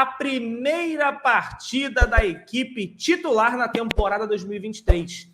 a primeira partida da equipe titular na temporada 2023.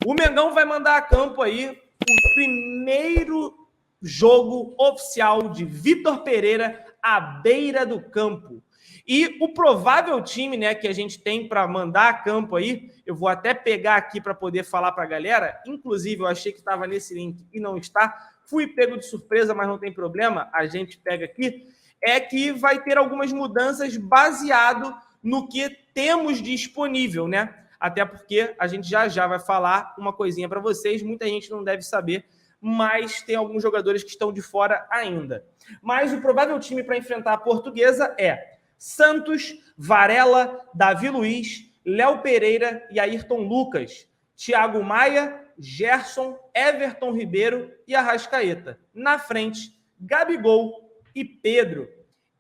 O Mengão vai mandar a campo aí o primeiro jogo oficial de Vitor Pereira à beira do campo. E o provável time, né, que a gente tem para mandar a campo aí, eu vou até pegar aqui para poder falar para a galera, inclusive eu achei que estava nesse link e não está, fui pego de surpresa, mas não tem problema, a gente pega aqui, é que vai ter algumas mudanças baseado no que temos disponível, né? Até porque a gente já vai falar uma coisinha para vocês, muita gente não deve saber, mas tem alguns jogadores que estão de fora ainda. Mas o provável time para enfrentar a Portuguesa é Santos, Varela, Davi Luiz, Léo Pereira e Ayrton Lucas, Thiago Maia, Gerson, Everton Ribeiro e Arrascaeta. Na frente, Gabigol e Pedro.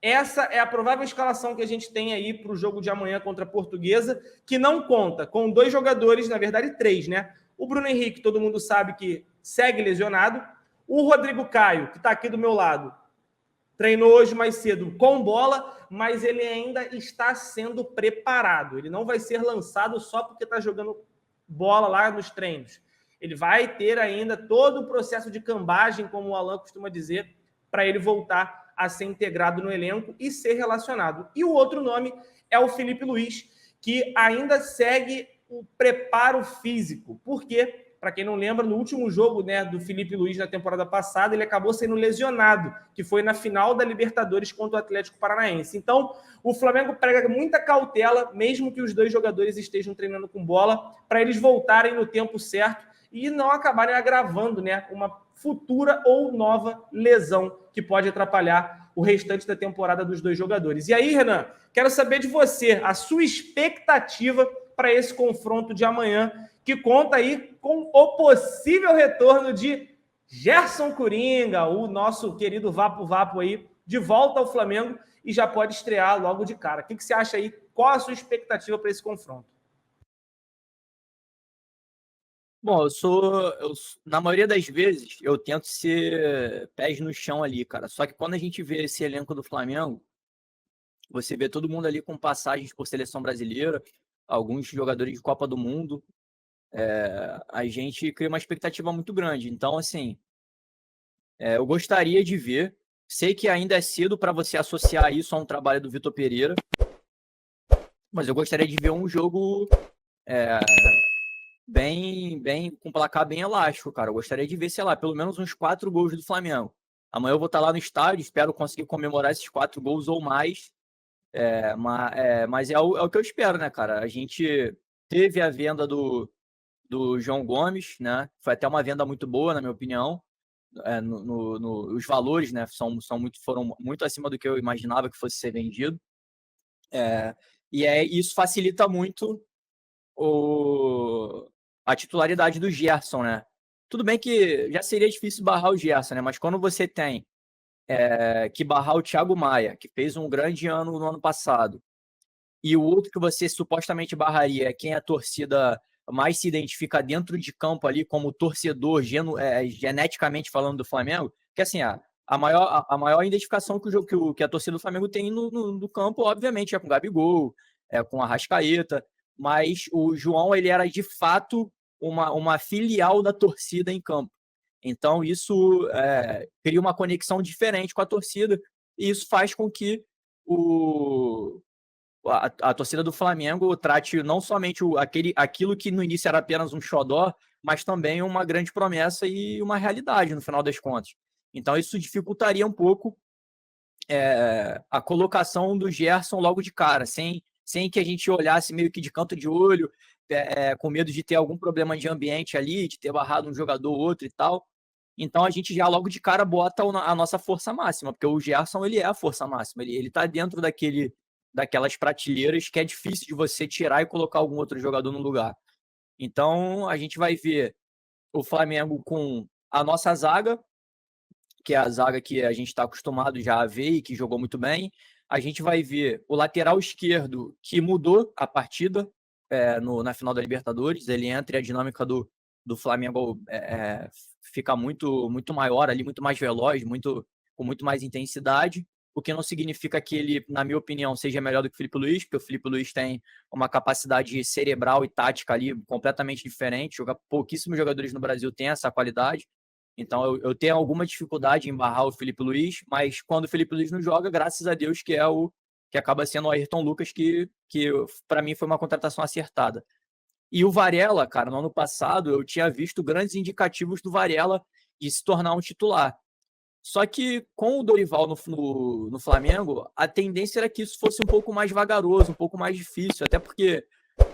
Essa é a provável escalação que a gente tem aí para o jogo de amanhã contra a Portuguesa, que não conta com 2 jogadores, na verdade 3, né? O Bruno Henrique, todo mundo sabe que segue lesionado. O Rodrigo Caio, que está aqui do meu lado, treinou hoje mais cedo com bola, mas ele ainda está sendo preparado. Ele não vai ser lançado só porque está jogando bola lá nos treinos. Ele vai ter ainda todo o processo de cambagem, como o Alan costuma dizer, para ele voltar a ser integrado no elenco e ser relacionado. E o outro nome é o Felipe Luiz, que ainda segue o preparo físico. Por quê? Para quem não lembra, no último jogo, né, do Felipe Luiz na temporada passada, ele acabou sendo lesionado, que foi na final da Libertadores contra o Atlético Paranaense. Então, o Flamengo prega muita cautela, mesmo que os 2 jogadores estejam treinando com bola, para eles voltarem no tempo certo e não acabarem agravando, né, uma futura ou nova lesão que pode atrapalhar o restante da temporada dos 2 jogadores. E aí, Renan, quero saber de você, a sua expectativa para esse confronto de amanhã, que conta aí com o possível retorno de Gerson Coringa, o nosso querido Vapo Vapo aí, de volta ao Flamengo e já pode estrear logo de cara. O que você acha aí? Qual a sua expectativa para esse confronto? Bom, na maioria das vezes, eu tento ser pés no chão ali, cara. Só que quando a gente vê esse elenco do Flamengo, você vê todo mundo ali com passagens por seleção brasileira, alguns jogadores de Copa do Mundo, a gente cria uma expectativa muito grande. Então, assim, eu gostaria de ver, sei que ainda é cedo para você associar isso a um trabalho do Vitor Pereira, mas eu gostaria de ver um jogo com placar bem elástico, cara. Eu gostaria de ver, sei lá, pelo menos uns 4 gols do Flamengo. Amanhã eu vou estar lá no estádio, espero conseguir comemorar esses 4 gols ou mais. Mas é o que eu espero, né, cara? A gente teve a venda do João Gomes, né? Foi até uma venda muito boa, na minha opinião. Os valores, né, foram muito acima do que eu imaginava que fosse ser vendido. Isso facilita muito a titularidade do Gerson, né? Tudo bem que já seria difícil barrar o Gerson, né? Mas quando você tem que barrar o Thiago Maia, que fez um grande ano no ano passado, e o outro que você supostamente barraria é quem a torcida mais se identifica dentro de campo ali como torcedor, geneticamente falando do Flamengo, que assim, a maior identificação que a torcida do Flamengo tem no campo, obviamente, é com o Gabigol, com o Arrascaeta, mas o João, ele era de fato uma filial da torcida em campo. Então, isso cria uma conexão diferente com a torcida, e isso faz com que a torcida do Flamengo trate não somente aquilo que no início era apenas um xodó, mas também uma grande promessa e uma realidade, no final das contas. Então, isso dificultaria um pouco a colocação do Gerson logo de cara, sem que a gente olhasse meio que de canto de olho, com medo de ter algum problema de ambiente ali, de ter barrado um jogador ou outro e tal. Então, a gente já logo de cara bota a nossa força máxima, porque o Gerson, ele é a força máxima, ele está dentro daquelas prateleiras que é difícil de você tirar e colocar algum outro jogador no lugar. Então, a gente vai ver o Flamengo com a nossa zaga, que é a zaga que a gente está acostumado já a ver e que jogou muito bem. A gente vai ver o lateral esquerdo, que mudou a partida na final da Libertadores. Ele entra e a dinâmica do Flamengo fica muito, muito maior ali, muito mais veloz, com muito mais intensidade. o que não significa que ele, na minha opinião, seja melhor do que o Filipe Luís, porque o Filipe Luís tem uma capacidade cerebral e tática ali completamente diferente. Pouquíssimos jogadores no Brasil têm essa qualidade. Então eu tenho alguma dificuldade em barrar o Filipe Luís, mas quando o Filipe Luís não joga, graças a Deus que é o que acaba sendo o Ayrton Lucas, que para mim foi uma contratação acertada. E o Varela, cara, no ano passado eu tinha visto grandes indicativos do Varela de se tornar um titular. Só que com o Dorival no Flamengo, a tendência era que isso fosse um pouco mais vagaroso, um pouco mais difícil, até porque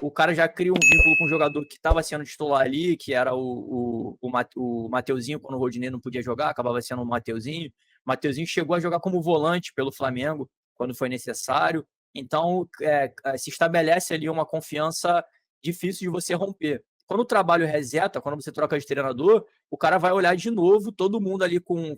o cara já cria um vínculo com o jogador que estava sendo titular ali, que era o Mateuzinho, quando o Rodinei não podia jogar, acabava sendo o Mateuzinho. O Mateuzinho chegou a jogar como volante pelo Flamengo, quando foi necessário. Então, se estabelece ali uma confiança difícil de você romper. Quando o trabalho reseta, quando você troca de treinador, o cara vai olhar de novo, todo mundo ali com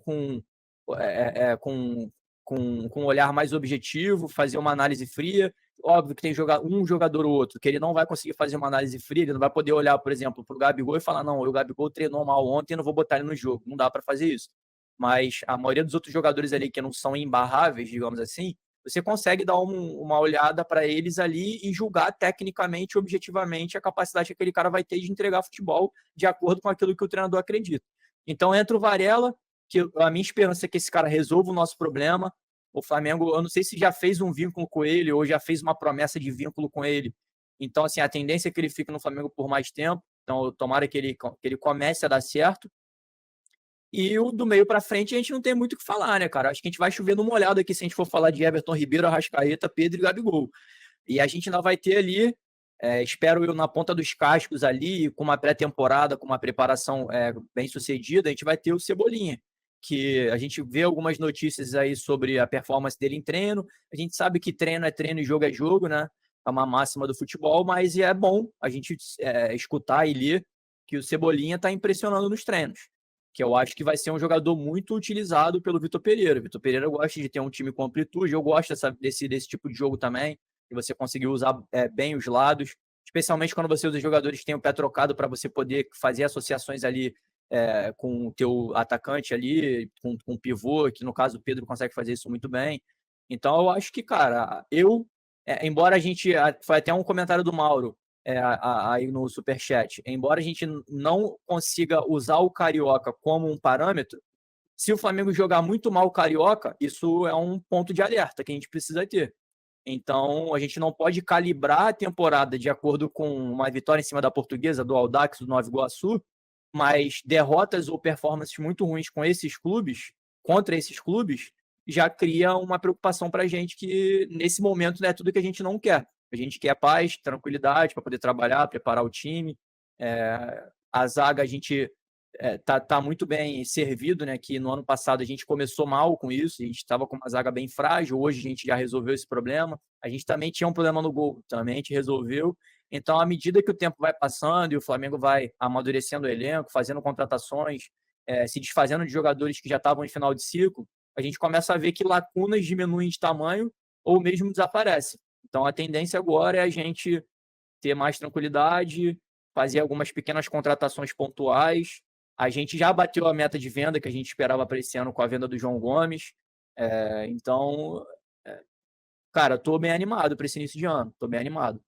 um olhar mais objetivo, fazer uma análise fria. Óbvio que tem um jogador ou outro que ele não vai conseguir fazer uma análise fria, ele não vai poder olhar, por exemplo, para o Gabigol e falar, não, o Gabigol treinou mal ontem, não vou botar ele no jogo. Não dá para fazer isso. Mas a maioria dos outros jogadores ali que não são imbarráveis, digamos assim, você consegue dar uma olhada para eles ali e julgar tecnicamente, objetivamente, a capacidade que aquele cara vai ter de entregar futebol de acordo com aquilo que o treinador acredita. Então entra o Varela, que a minha esperança é que esse cara resolva o nosso problema. O Flamengo, eu não sei se já fez um vínculo com ele ou já fez uma promessa de vínculo com ele. Então, assim, a tendência é que ele fique no Flamengo por mais tempo. Então, tomara que ele comece a dar certo. E o do meio para frente a gente não tem muito o que falar, né, cara? Acho que a gente vai chover numa olhada aqui se a gente for falar de Everton Ribeiro, Arrascaeta, Pedro e Gabigol. E a gente ainda vai ter ali, espero eu, na ponta dos cascos ali, com uma pré-temporada, com uma preparação bem sucedida, a gente vai ter o Cebolinha, que a gente vê algumas notícias aí sobre a performance dele em treino. A gente sabe que treino é treino e jogo é jogo, né? É uma máxima do futebol, mas é bom a gente escutar e ler que o Cebolinha está impressionando nos treinos, que eu acho que vai ser um jogador muito utilizado pelo Vitor Pereira. O Vitor Pereira gosta de ter um time com amplitude, eu gosto desse tipo de jogo também, que você conseguir usar bem os lados, especialmente quando você usa jogadores que têm o pé trocado para você poder fazer associações ali com o teu atacante ali, com o pivô, que no caso o Pedro consegue fazer isso muito bem. Então eu acho que, cara, embora a gente, foi até um comentário do Mauro, aí no Superchat, embora a gente não consiga usar o Carioca como um parâmetro, se o Flamengo jogar muito mal o Carioca, isso é um ponto de alerta que a gente precisa ter. Então, a gente não pode calibrar a temporada de acordo com uma vitória em cima da Portuguesa, do Audax, do Nova Iguaçu, mas derrotas ou performances muito ruins com esses clubes, contra esses clubes, já cria uma preocupação para a gente que, nesse momento, não é tudo que a gente não quer. A gente quer paz, tranquilidade para poder trabalhar, preparar o time. A zaga, a gente tá muito bem servido, né? Que no ano passado a gente começou mal com isso, a gente estava com uma zaga bem frágil, hoje a gente já resolveu esse problema. A gente também tinha um problema no gol, também a gente resolveu. Então, à medida que o tempo vai passando e o Flamengo vai amadurecendo o elenco, fazendo contratações, se desfazendo de jogadores que já estavam em final de ciclo, a gente começa a ver que lacunas diminuem de tamanho ou mesmo desaparecem. Então, a tendência agora é a gente ter mais tranquilidade, fazer algumas pequenas contratações pontuais. A gente já bateu a meta de venda que a gente esperava para esse ano com a venda do João Gomes. Então, cara, estou bem animado para esse início de ano. Estou bem animado.